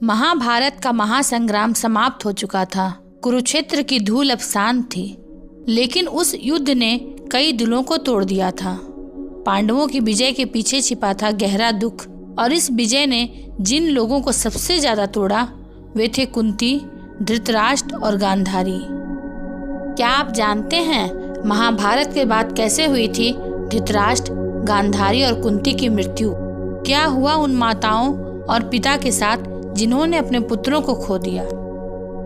महाभारत का महासंग्राम समाप्त हो चुका था। कुरुक्षेत्र की धूल अब शांत थी, लेकिन उस युद्ध ने कई दिलों को तोड़ दिया था। पांडवों की विजय के पीछे छिपा था गहरा दुख, और इस विजय ने जिन लोगों को सबसे ज्यादा तोड़ा वे थे कुंती, धृतराष्ट्र और गांधारी। क्या आप जानते हैं महाभारत के बाद कैसे हुई थी धृतराष्ट्र, गांधारी और कुंती की मृत्यु? क्या हुआ उन माताओं और पिता के साथ जिन्होंने अपने पुत्रों को खो दिया?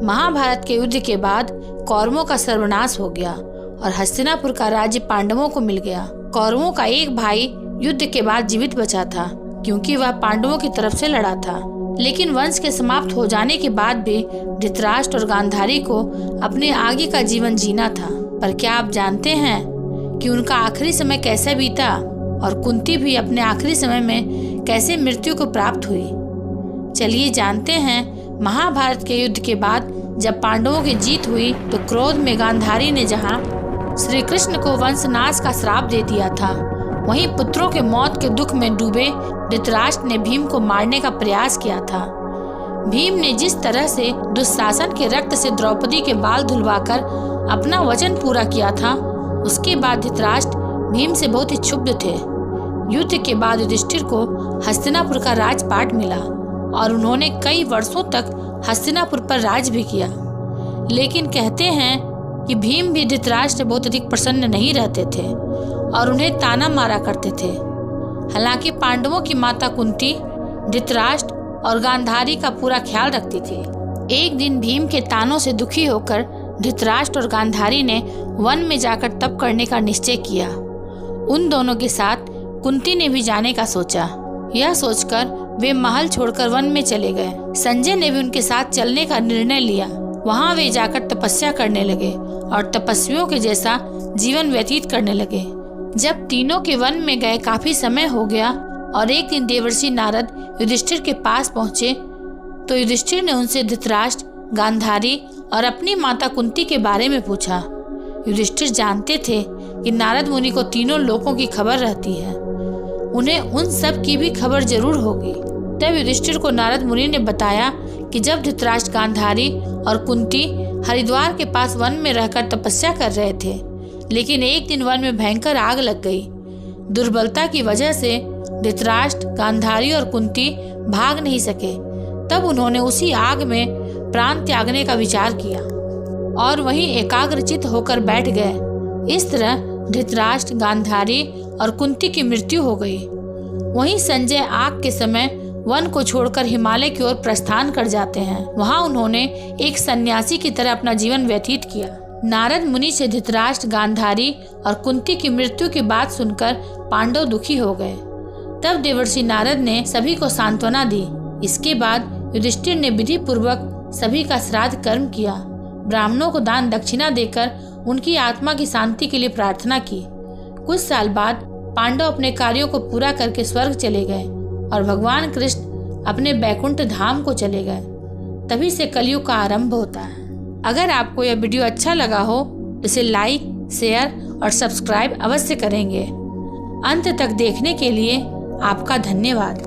महाभारत के युद्ध के बाद कौरवों का सर्वनाश हो गया और हस्तिनापुर का राज्य पांडवों को मिल गया। कौरवों का एक भाई युद्ध के बाद जीवित बचा था, क्योंकि वह पांडवों की तरफ से लड़ा था। लेकिन वंश के समाप्त हो जाने के बाद भी धृतराष्ट्र और गांधारी को अपने आगे का जीवन जीना था। पर क्या आप जानते हैं कि उनका आखिरी समय कैसे बीता और कुंती भी अपने आखिरी समय में कैसे मृत्यु को प्राप्त हुई? चलिए जानते हैं। महाभारत के युद्ध के बाद जब पांडवों की जीत हुई तो क्रोध में गांधारी ने जहां श्री कृष्ण को वंशनाश का श्राप दे दिया था, वहीं पुत्रों के मौत के दुख में डूबे धृतराष्ट्र ने भीम को मारने का प्रयास किया था। भीम ने जिस तरह से दुशासन के रक्त से द्रौपदी के बाल धुलवाकर अपना वचन पूरा किया था, उसके बाद धृतराष्ट्र भीम से बहुत ही क्षुब्ध थे। युद्ध के बाद युधिष्ठिर को हस्तिनापुर का राजपाट मिला और उन्होंने कई वर्षों तक हस्तिनापुर पर राज भी किया। लेकिन कहते हैं कि भीम भी धृतराष्ट्र से बहुत अधिक प्रसन्न नहीं रहते थे और उन्हें ताना मारा करते थे। हालांकि पांडवों की माता कुंती धृतराष्ट्र और गांधारी का पूरा ख्याल रखती थी। एक दिन भीम के तानों से दुखी होकर धृतराष्ट्र और गांधारी ने वन में जाकर तप करने का निश्चय किया। उन दोनों के साथ कुंती ने भी जाने का सोचा। यह सोचकर वे महल छोड़कर वन में चले गए। संजय ने भी उनके साथ चलने का निर्णय लिया। वहां वे जाकर तपस्या करने लगे और तपस्वियों के जैसा जीवन व्यतीत करने लगे। जब तीनों के वन में गए काफी समय हो गया और एक दिन देवर्षि नारद युधिष्ठिर के पास पहुंचे तो युधिष्ठिर ने उनसे धृतराष्ट्र, गांधारी और अपनी माता कुंती के बारे में पूछा। युधिष्ठिर जानते थे कि नारद मुनि को तीनों लोकों की खबर रहती है, उन्हें उन सब की भी खबर जरूर होगी। तब युधिष्ठिर को नारद मुनि ने बताया कि जब धृतराष्ट्र, गांधारी और कुंती हरिद्वार के पास वन में रहकर तपस्या कर रहे थे, लेकिन एक दिन वन में भयंकर आग लग गई। दुर्बलता की वजह से धृतराष्ट्र, गांधारी और कुंती भाग नहीं सके। तब उन्होंने उसी आग में प्राण त्यागने का विचार किया और वहीं एकाग्रचित्त होकर बैठ गए। इस तरह धृतराष्ट्र, गांधारी और कुंती की मृत्यु हो गई। वहीं संजय आग के समय वन को छोड़कर हिमालय की ओर प्रस्थान कर जाते हैं। वहां उन्होंने एक सन्यासी की तरह अपना जीवन व्यतीत किया। नारद मुनि से धृतराष्ट्र, गांधारी और कुंती की मृत्यु की बात सुनकर पांडव दुखी हो गए। तब देवर्षि नारद ने सभी को सांत्वना दी। इसके बाद युधिष्ठिर ने विधि पूर्वक सभी का श्राद्ध कर्म किया। ब्राह्मणों को दान दक्षिणा देकर उनकी आत्मा की शांति के लिए प्रार्थना की। कुछ साल बाद पांडव अपने कार्यों को पूरा करके स्वर्ग चले गए और भगवान कृष्ण अपने बैकुंठ धाम को चले गए। तभी से कलयुग का आरंभ होता है। अगर आपको यह वीडियो अच्छा लगा हो तो इसे लाइक, शेयर और सब्सक्राइब अवश्य करेंगे। अंत तक देखने के लिए आपका धन्यवाद।